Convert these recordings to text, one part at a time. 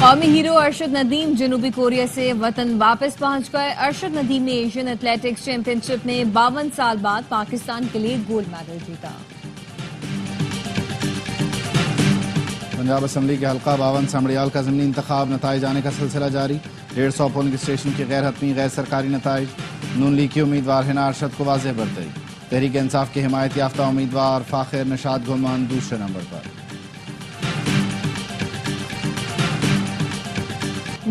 قومی ہیرو ارشد ندیم جنوبی کوریا سے وطن واپس پہنچ گئے۔ ارشد ندیم نے ایشین ایتھلیٹکس چیمپئن شپ میں 52 سال بعد پاکستان کے لیے گولڈ میڈل جیتا۔ پنجاب اسمبلی کے حلقہ 52 سمڑیال کا ضمنی انتخاب، نتائج آنے کا سلسلہ جاری۔ 150 پولنگ اسٹیشن کی غیر حتمی غیر سرکاری نتائج۔ نون لیگ کی امیدوار حنا ارشد کو واضح برتری۔ تحریک انصاف کی حمایت یافتہ امیدوار فاخر نشاد گلمان دوسرے نمبر پر۔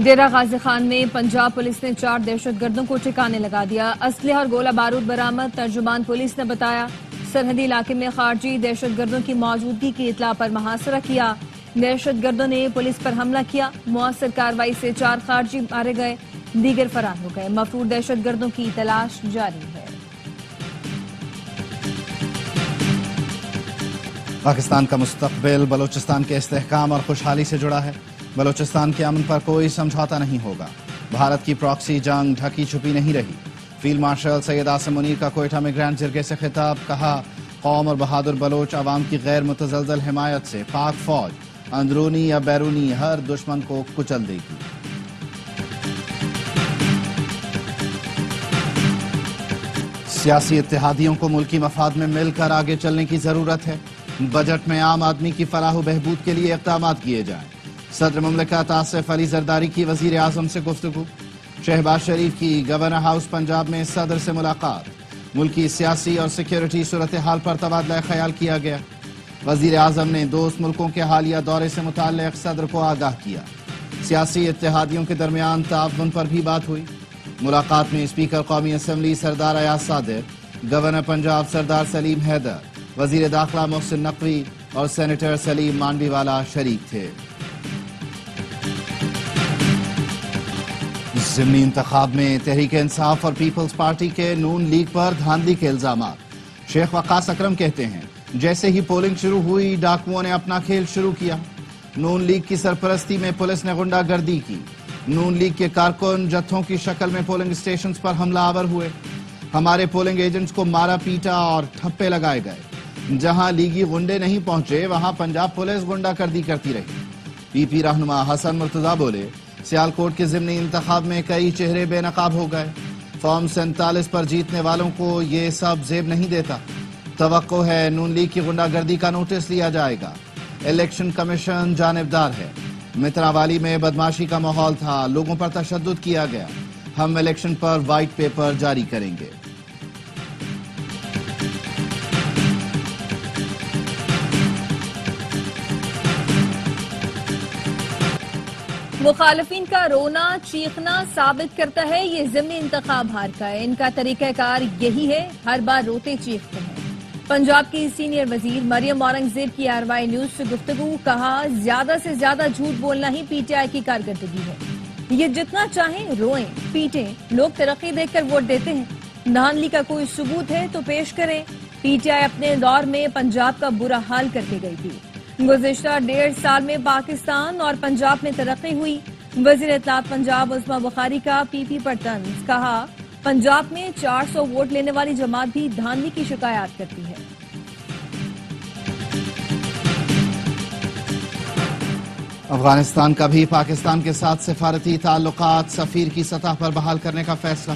ڈیرہ غازی خان میں پنجاب پولیس نے 4 دہشت گردوں کو ٹھکانے لگا دیا۔ اسلحہ اور گولہ بارود برآمد۔ ترجمان پولیس نے بتایا سرحدی علاقے میں خارجی دہشت گردوں کی موجودگی کی اطلاع پر محاصرہ کیا۔ دہشت گردوں نے پولیس پر حملہ کیا۔ مؤثر کارروائی سے 4 خارجی مارے گئے، دیگر فرار ہو گئے۔ مفرور دہشت گردوں کی تلاش جاری ہے۔ پاکستان کا مستقبل بلوچستان کے استحکام اور خوشحالی سے جڑا ہے۔ بلوچستان کے امن پر کوئی سمجھوتا نہیں ہوگا۔ بھارت کی پراکسی جنگ ڈھکی چھپی نہیں رہی۔ فیلڈ مارشل سید عاصم منیر کا کوئٹہ میں گرینڈ جرگے سے خطاب، کہا قوم اور بہادر بلوچ عوام کی غیر متزلزل حمایت سے پاک فوج اندرونی یا بیرونی ہر دشمن کو کچل دے گی۔ سیاسی اتحادیوں کو ملکی مفاد میں مل کر آگے چلنے کی ضرورت ہے۔ بجٹ میں عام آدمی کی فلاح و بہبود کے لیے اقدامات کیے جائیں۔ صدر مملکت آصف علی زرداری کی وزیر اعظم سے گفتگو۔ شہباز شریف کی گورنر ہاؤس پنجاب میں صدر سے ملاقات۔ ملکی سیاسی اور سیکیورٹی صورتحال پر تبادلہ خیال کیا گیا۔ وزیر اعظم نے دوست ملکوں کے حالیہ دورے سے متعلق صدر کو آگاہ کیا۔ سیاسی اتحادیوں کے درمیان تعاون پر بھی بات ہوئی۔ ملاقات میں اسپیکر قومی اسمبلی سردار ایاز صادق، گورنر پنجاب سردار سلیم حیدر، وزیر داخلہ محسن نقوی اور سینیٹر سلیم مانڈی والا شریک تھے۔ ضمنی انتخاب میں تحریک انصاف اور پیپلز پارٹی کے نون لیگ پر دھاندلی کے الزامات۔ شیخ وقاص اکرم کہتے ہیں جیسے ہی پولنگ شروع ہوئی ڈاکوؤں نے اپنا کھیل شروع کیا۔ نون لیگ کی سرپرستی میں پولیس نے غنڈہ گردی کی۔ نون لیگ کے کارکن جتھوں کی شکل میں پولنگ اسٹیشنز پر حملہ آور ہوئے۔ ہمارے پولنگ ایجنٹس کو مارا پیٹا اور ٹھپے لگائے گئے۔ جہاں لیگی غنڈے نہیں پہنچے وہاں پنجاب پولیس غنڈہ گردی کرتی رہی۔ پی پی رہنما حسن مرتضیٰ بولے سیالکوٹ کے ضمنی انتخاب میں کئی چہرے بے نقاب ہو گئے۔ فارم 47 پر جیتنے والوں کو یہ سب زیب نہیں دیتا۔ توقع ہے نون لیگ کی غنڈہ گردی کا نوٹس لیا جائے گا۔ الیکشن کمیشن جانبدار ہے۔ متراوالی میں بدماشی کا ماحول تھا، لوگوں پر تشدد کیا گیا۔ ہم الیکشن پر وائٹ پیپر جاری کریں گے۔ مخالفین کا رونا چیخنا ثابت کرتا ہے یہ ضمنی انتخاب ہار کا ہے۔ ان کا طریقہ کار یہی ہے، ہر بار روتے چیختے ہیں۔ پنجاب کی سینئر وزیر مریم اورنگزیب کی آروائی نیوز سے گفتگو، کہا زیادہ سے زیادہ جھوٹ بولنا ہی پی ٹی آئی کی کارکردگی ہے۔ یہ جتنا چاہیں روئیں پیٹیں، لوگ ترقی دیکھ کر ووٹ دیتے ہیں۔ دھاندلی کا کوئی ثبوت ہے تو پیش کریں۔ پی ٹی آئی اپنے دور میں پنجاب کا برا حال کر کے گئی تھی۔ گزشتہ 1.5 سال میں پاکستان اور پنجاب میں ترقی ہوئی۔ وزیر اطلاعات پنجاب عظمیٰ بخاری کا پی پی پر طنز، کہا پنجاب میں 400 ووٹ لینے والی جماعت بھی دھاندلی کی شکایات کرتی ہے۔ افغانستان کا بھی پاکستان کے ساتھ سفارتی تعلقات سفیر کی سطح پر بحال کرنے کا فیصلہ۔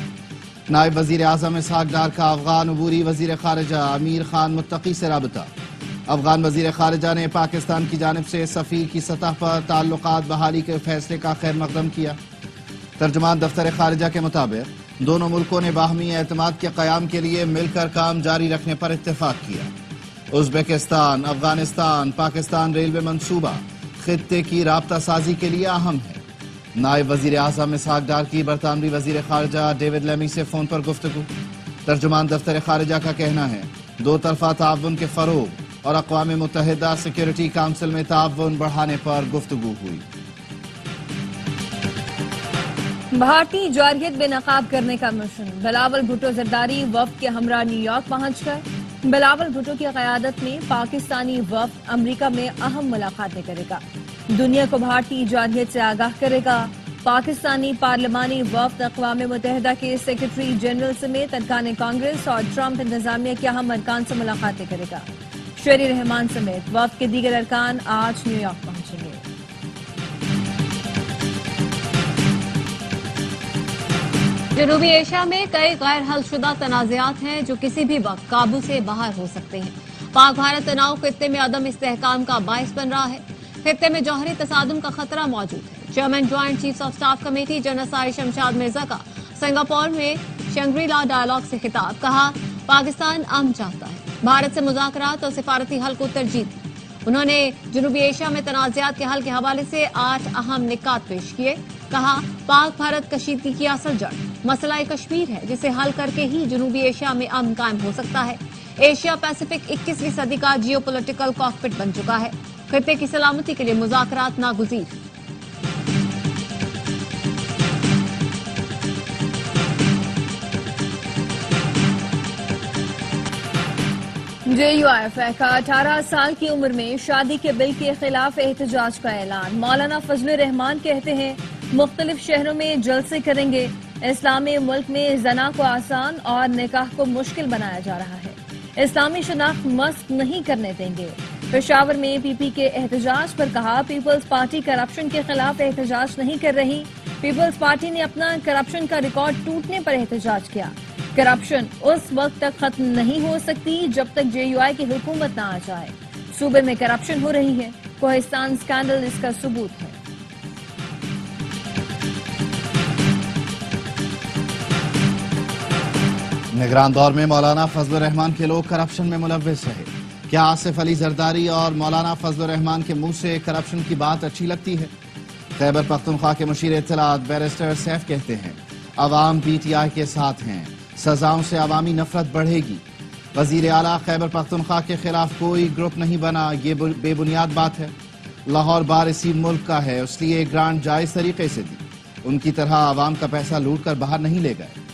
نائب وزیر اعظم اسحاق ڈار کا افغان عبوری وزیر خارجہ امیر خان متقی سے رابطہ۔ افغان وزیر خارجہ نے پاکستان کی جانب سے سفیر کی سطح پر تعلقات بحالی کے فیصلے کا خیر مقدم کیا۔ ترجمان دفتر خارجہ کے مطابق دونوں ملکوں نے باہمی اعتماد کے قیام کے لیے مل کر کام جاری رکھنے پر اتفاق کیا۔ ازبکستان افغانستان پاکستان ریلوے منصوبہ خطے کی رابطہ سازی کے لیے اہم ہے۔ نائب وزیر اعظم اسحاق ڈار کی برطانوی وزیر خارجہ ڈیوڈ لیمی سے فون پر گفتگو۔ ترجمان دفتر خارجہ کا کہنا ہے دو طرفہ تعاون کے فروغ اور اقوام متحدہ سیکیورٹی کونسل میں تعاون بڑھانے پر گفتگو ہوئی۔ بھارتی جارحیت بے نقاب کرنے کا مشن، بلاول بھٹو زرداری وفد کے ہمراہ نیو یارک پہنچ گئے۔ بلاول بھٹو کی قیادت میں پاکستانی وفد امریکہ میں اہم ملاقاتیں کرے گا، دنیا کو بھارتی جارحیت سے آگاہ کرے گا۔ پاکستانی پارلیمانی وفد اقوام متحدہ کے سیکرٹری جنرل سمیت ارکان کانگریس اور ٹرمپ انتظامیہ کے اہم ارکان سے ملاقاتیں کرے گا۔ شہری رحمان سمیت وفد کے دیگر ارکان آج نیو یارک پہنچیں گے۔ جنوبی ایشیا میں کئی غیر حل شدہ تنازعات ہیں جو کسی بھی وقت قابو سے باہر ہو سکتے ہیں۔ پاک بھارت تناؤ خطے میں عدم استحکام کا باعث بن رہا ہے۔ خطے میں جوہری تصادم کا خطرہ موجود ہے۔ Chairman joint chiefs of staff committee general ساری شمشاد مرزا کا سنگاپور میں شنگری لا ڈائیلاگ سے خطاب، کہا پاکستان امن چاہتا ہے، بھارت سے مذاکرات اور سفارتی حل کو ترجیح دی۔ انہوں نے جنوبی ایشیا میں تنازعات کے حل کے حوالے سے 8 اہم نکات پیش کیے، کہا پاک بھارت کشیدگی کی اصل جڑ مسئلہ کشمیر ہے، جسے حل کر کے ہی جنوبی ایشیا میں امن قائم ہو سکتا ہے۔ ایشیا پیسیفک 21ویں صدی کا جیو پولیٹیکل کاکپٹ بن چکا ہے، خطے کی سلامتی کے لیے مذاکرات ناگزیر۔ جے یو ایف کا 18 سال کی عمر میں شادی کے بل کے خلاف احتجاج کا اعلان۔ مولانا فضل الرحمان کہتے ہیں مختلف شہروں میں جلسے کریں گے۔ اسلامی ملک میں زنا کو آسان اور نکاح کو مشکل بنایا جا رہا ہے، اسلامی شناخت مسخ نہیں کرنے دیں گے۔ پشاور میں پی پی کے احتجاج پر کہا پیپلز پارٹی کرپشن کے خلاف احتجاج نہیں کر رہی، پیپلز پارٹی نے اپنا کرپشن کا ریکارڈ ٹوٹنے پر احتجاج کیا۔ کرپشن اس وقت تک ختم نہیں ہو سکتی جب تک جے یو آئی کی حکومت نہ آ جائے۔ صوبے میں کرپشن ہو رہی ہے، کوہستان سکینڈل اس کا ثبوت ہے۔ نگران دور میں مولانا فضل الرحمان کے لوگ کرپشن میں ملوث رہے۔ کیا آصف علی زرداری اور مولانا فضل الرحمان کے منہ سے کرپشن کی بات اچھی لگتی ہے؟ خیبر پختونخوا کے مشیر اطلاعات بیرسٹر سیف کہتے ہیں عوام پی ٹی آئی کے ساتھ ہیں، سزاؤں سے عوامی نفرت بڑھے گی۔ وزیر اعلیٰ خیبر پختونخوا کے خلاف کوئی گروپ نہیں بنا، یہ بے بنیاد بات ہے۔ لاہور بار اسی ملک کا ہے، اس لیے گرانٹ جائز طریقے سے دی، ان کی طرح عوام کا پیسہ لوٹ کر باہر نہیں لے گئے۔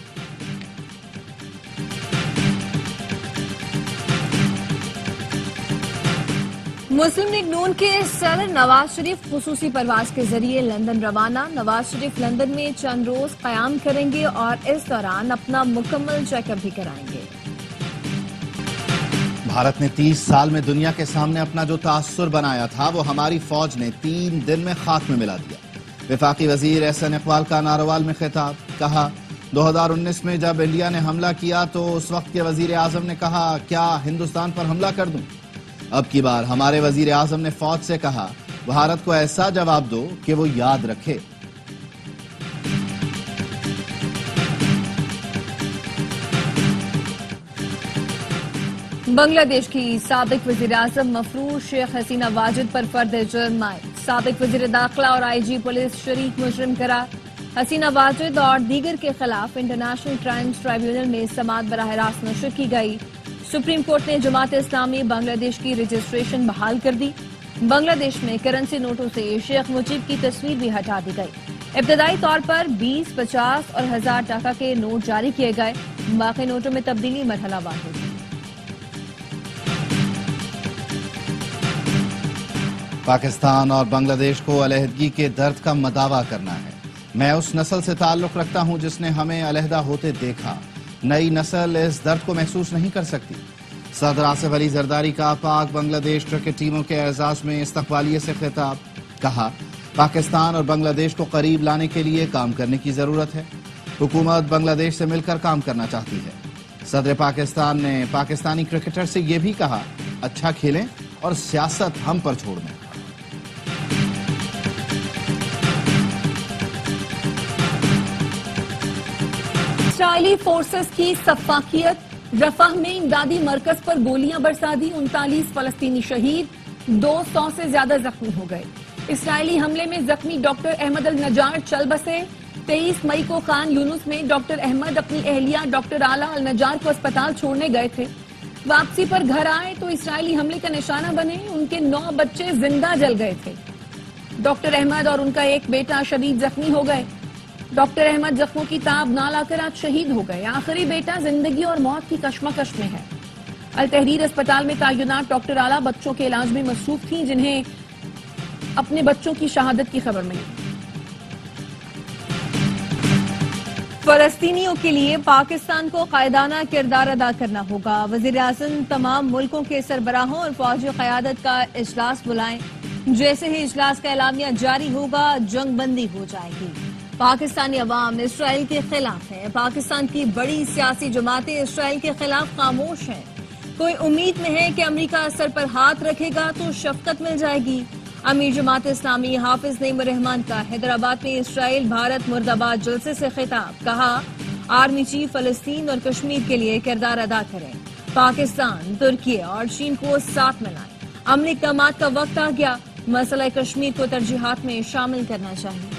مسلم لیگ نون کے صدر نواز شریف خصوصی پرواز کے ذریعے لندن روانہ۔ نواز شریف لندن میں چند روز قیام کریں گے اور اس دوران اپنا مکمل چیک اپ بھی کرائیں گے۔ بھارت نے 30 سال میں دنیا کے سامنے اپنا جو تاثر بنایا تھا وہ ہماری فوج نے 3 دن میں خاک میں ملا دیا۔ وفاقی وزیر احسن اقبال کا ناروال میں خطاب، کہا 2019 میں جب انڈیا نے حملہ کیا تو اس وقت کے وزیر اعظم نے کہا کیا ہندوستان پر حملہ کر دوں؟ اب کی بار ہمارے وزیر اعظم نے فوج سے کہا بھارت کو ایسا جواب دو کہ وہ یاد رکھے۔ بنگلہ دیش کی سابق وزیر اعظم مفروض شیخ حسینہ واجد پر فرد جرم عائد، سابق وزیر داخلہ اور آئی جی پولیس شریک مجرم قرار۔ حسینہ واجد اور دیگر کے خلاف انٹرنیشنل کرائمز ٹرائیبیونل میں سماعت براہ راست نشر کی گئی۔ سپریم کورٹ نے جماعت اسلامی بنگلہ دیش کی رجسٹریشن بحال کر دی۔ بنگلہ دیش میں کرنسی نوٹوں سے شیخ مجیب کی تصویر بھی ہٹا دی گئی۔ ابتدائی طور پر 20، 50 اور 1000 ٹکا کے نوٹ جاری کیے گئے، باقی نوٹوں میں تبدیلی مرحلہ وار ہوگی۔ پاکستان اور بنگلہ دیش کو علیحدگی کے درد کا مداوع کرنا ہے۔ میں اس نسل سے تعلق رکھتا ہوں جس نے ہمیں علیحدہ ہوتے دیکھا، نئی نسل اس درد کو محسوس نہیں کر سکتی۔ صدر آصف علی زرداری کا پاک بنگلہ دیش کرکٹ ٹیموں کے اعزاز میں استقبالیے سے خطاب، کہا پاکستان اور بنگلہ دیش کو قریب لانے کے لیے کام کرنے کی ضرورت ہے، حکومت بنگلہ دیش سے مل کر کام کرنا چاہتی ہے۔ صدر پاکستان نے پاکستانی کرکٹر سے یہ بھی کہا اچھا کھیلیں اور سیاست ہم پر چھوڑ دیں۔ اسرائیلی فورسز کی سفاکیت، رفح میں امدادی مرکز پر گولیاں برسا دی، 39 فلسطینی شہید، 200 سے زیادہ زخمی ہو گئے۔ اسرائیلی حملے میں زخمی ڈاکٹر احمد النجار چل بسے۔ 23 مئی کو خان یونس میں ڈاکٹر احمد اپنی اہلیہ ڈاکٹر اعلیٰ النجار کو اسپتال چھوڑنے گئے تھے۔ واپسی پر گھر آئے تو اسرائیلی حملے کا نشانہ بنے، ان کے 9 بچے زندہ جل گئے تھے۔ ڈاکٹر احمد اور ان کا ایک بیٹا شدید زخمی ہو گئے۔ ڈاکٹر احمد زخموں کی تاب نہ لا کر آج شہید ہو گئے۔ آخری بیٹا زندگی اور موت کی کشمکش میں ہے۔ التحریر اسپتال میں تعینات ڈاکٹر اعلیٰ بچوں کے علاج میں مصروف تھیں، جنہیں اپنے بچوں کی شہادت کی خبر ملی۔ فلسطینیوں کے لیے پاکستان کو قائدانہ کردار ادا کرنا ہوگا، وزیر اعظم تمام ملکوں کے سربراہوں اور فوجی قیادت کا اجلاس بلائیں، جیسے ہی اجلاس کا اعلامیہ جاری ہوگا جنگ بندی ہو جائے گی۔ پاکستانی عوام اسرائیل کے خلاف ہے. پاکستان کی بڑی سیاسی جماعتیں اسرائیل کے خلاف خاموش ہیں. کوئی امید میں ہے کہ امریکہ سر پر ہاتھ رکھے گا تو شفقت مل جائے گی. امیر جماعت اسلامی حافظ نعیم الرحمان کا حیدرآباد میں اسرائیل بھارت مرد آباد جلسے سے خطاب. کہا آرمی چیف فلسطین اور کشمیر کے لیے کردار ادا کریں. پاکستان، ترکی اور چین کو ساتھ ملائیں. امن اقدامات کا وقت آ گیا. مسئلہ کشمیر کو ترجیحات میں شامل کرنا چاہیے.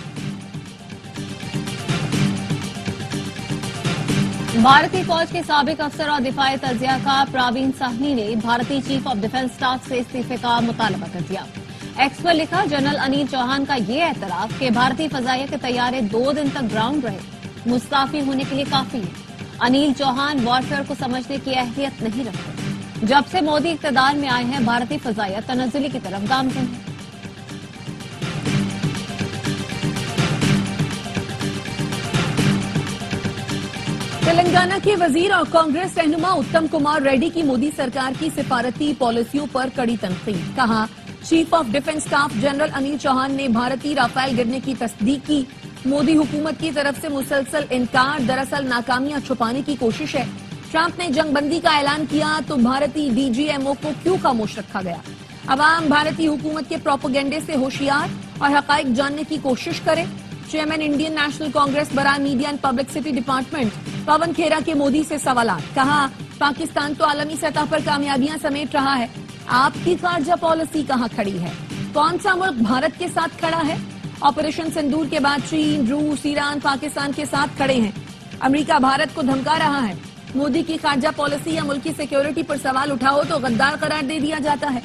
بھارتی فوج کے سابق افسر اور دفاعی تجزیہ کار پراوین ساہنی نے بھارتی چیف آف ڈیفنس اسٹاف سے استعفے کا مطالبہ کر دیا. ایکس پر لکھا جنرل انیل چوہان کا یہ اعتراف کہ بھارتی فضائیہ کے طیارے 2 دن تک گراؤنڈ رہے مستعفی ہونے کے لیے کافی ہے. انیل چوہان وارفیئر کو سمجھنے کی اہلیت نہیں رکھتے. جب سے مودی اقتدار میں آئے ہیں بھارتی فضائیہ تنزلی کی طرف گامزن ہے. تلنگانہ کے وزیر اور کانگریس رہنما اتم کمار ریڈی کی مودی سرکار کی سفارتی پالیسیوں پر کڑی تنقید. کہا chief of defence staff general Anil Chauhan نے بھارتی رافیل گرنے کی تصدیق کی. مودی حکومت کی طرف سے مسلسل انکار دراصل ناکامیاں چھپانے کی کوشش ہے. ٹرمپ نے جنگ بندی کا اعلان کیا تو بھارتی ڈی جی ایم او کو کیوں خاموش رکھا گیا؟ عوام بھارتی حکومت کے پروپیگنڈے سے ہوشیار اور حقائق جاننے کی کوشش کرے. چیئرمین انڈین نیشنل کانگریس برائے میڈیا اینڈ پبلسٹی ڈپارٹمنٹ پون کھیرا کے مودی سے سوالات. کہا پاکستان تو عالمی سطح پر کامیابیاں سمیٹ رہا ہے. آپ کی خارجہ پالیسی کہاں کھڑی ہے؟ کون سا ملک بھارت کے ساتھ کھڑا ہے؟ آپریشن سندور کے بعد چین، روس، ایران پاکستان کے ساتھ کھڑے ہیں. امریکہ بھارت کو دھمکا رہا ہے. مودی کی خارجہ پالیسی یا ملکی سیکیورٹی پر سوال اٹھاؤ تو غدار قرار دے دیا جاتا ہے.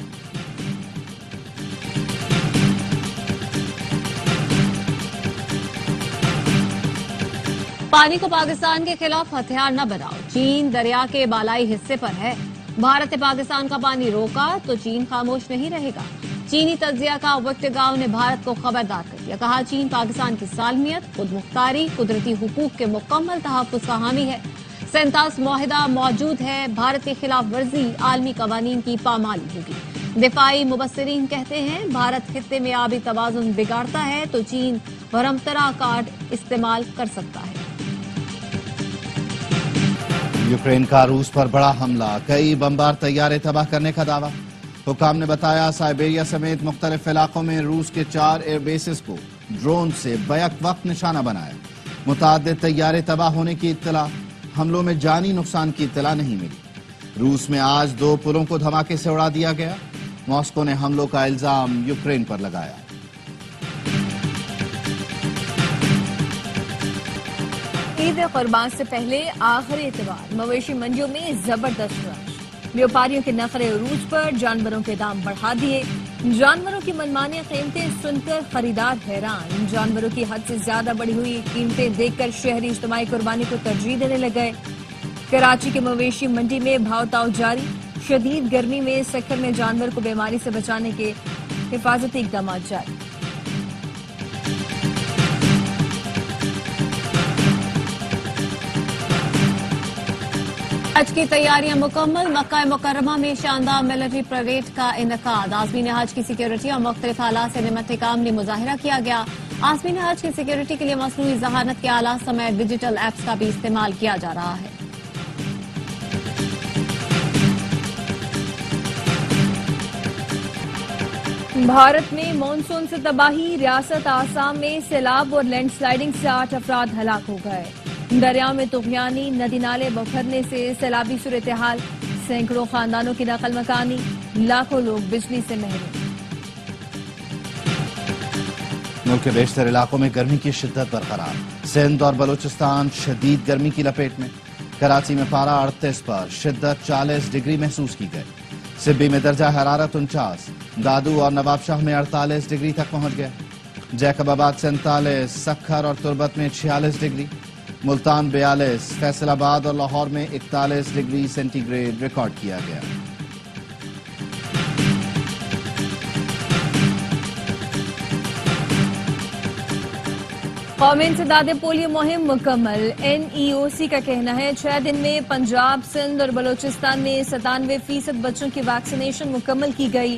پانی کو پاکستان کے خلاف ہتھیار نہ بناؤ. چین دریا کے بالائی حصے پر ہے. بھارت نے پاکستان کا پانی روکا تو چین خاموش نہیں رہے گا. چینی تجزیہ کا وقتگاؤں نے بھارت کو خبردار کر دیا. کہا چین پاکستان کی سالمیت، خود مختاری، قدرتی حقوق کے مکمل تحفظ کا حامی ہے. 37 معاہدہ موجود ہے. بھارت کی خلاف ورزی عالمی قوانین کی پامالی ہوگی. دفاعی مبصرین کہتے ہیں بھارت خطے میں آبی توازن بگاڑتا ہے تو چین برہمترا کارڈ استعمال کر سکتا ہے. یوکرین کا روس پر بڑا حملہ، کئی بمبار طیارے تباہ کرنے کا دعویٰ. حکام نے بتایا سائبیریا سمیت مختلف علاقوں میں روس کے 4 ایئر بیسز کو ڈرون سے بیک وقت نشانہ بنایا. متعدد طیارے تباہ ہونے کی اطلاع. حملوں میں جانی نقصان کی اطلاع نہیں ملی. روس میں آج 2 پلوں کو دھماکے سے اڑا دیا گیا. ماسکو نے حملوں کا الزام یوکرین پر لگایا. عید قربان سے پہلے آخری اتوار مویشی منڈیوں میں زبردست رش. بیوپاریوں کے نخرے عروج پر جانوروں کے دام بڑھا دیے. جانوروں کی منمانی قیمتیں سن کر خریدار حیران. جانوروں کی حد سے زیادہ بڑھی ہوئی قیمتیں دیکھ کر شہری اجتماعی قربانی کو ترجیح دینے لگے. کراچی کے مویشی منڈی میں بھاؤ تاؤ جاری. شدید گرمی میں سکھر میں جانور کو بیماری سے بچانے کے حفاظتی اقدامات جاری. حج کی تیاریاں مکمل. مکہ مکرمہ میں شاندار ملٹری پریڈ کا انعقاد. عازمین حج کی سیکیورٹی اور مختلف حالات سے نمٹنے کا عملی مظاہرہ کیا گیا. عازمین حج کی سیکیورٹی کے لیے مصنوعی ذہانت کے آلات سمیت ڈیجیٹل ایپس کا بھی استعمال کیا جا رہا ہے. بھارت میں مانسون سے تباہی. ریاست آسام میں سیلاب اور لینڈ سلائیڈنگ سے 8 افراد ہلاک ہو گئے. دریاؤں میں طغیانی، ندی نالے بکھرنے سے سیلابی صورتحال. سینکڑوں خاندانوں کی نقل مکانی. لاکھوں لوگ بجلی سے محروم. ملک کے بیشتر علاقوں میں گرمی کی شدت برقرار. سندھ اور بلوچستان شدید گرمی کی لپیٹ میں. کراچی میں پارہ 38 پر، شدت 40 ڈگری محسوس کی گئی. سبی میں درجہ حرارت 49، دادو اور نواب شاہ میں 48 ڈگری تک پہنچ گیا. جیکب آباد 47، سکھر اور تربت میں 46 ڈگری، ملتان 42، فیصل آباد اور لاہور میں 41 ڈگری سینٹی گریڈ ریکارڈ کیا گیا. قومی انسداد پولیو مہم مکمل. NEOC کا کہنا ہے 6 دن میں پنجاب، سندھ اور بلوچستان میں 97% بچوں کی ویکسینیشن مکمل کی گئی.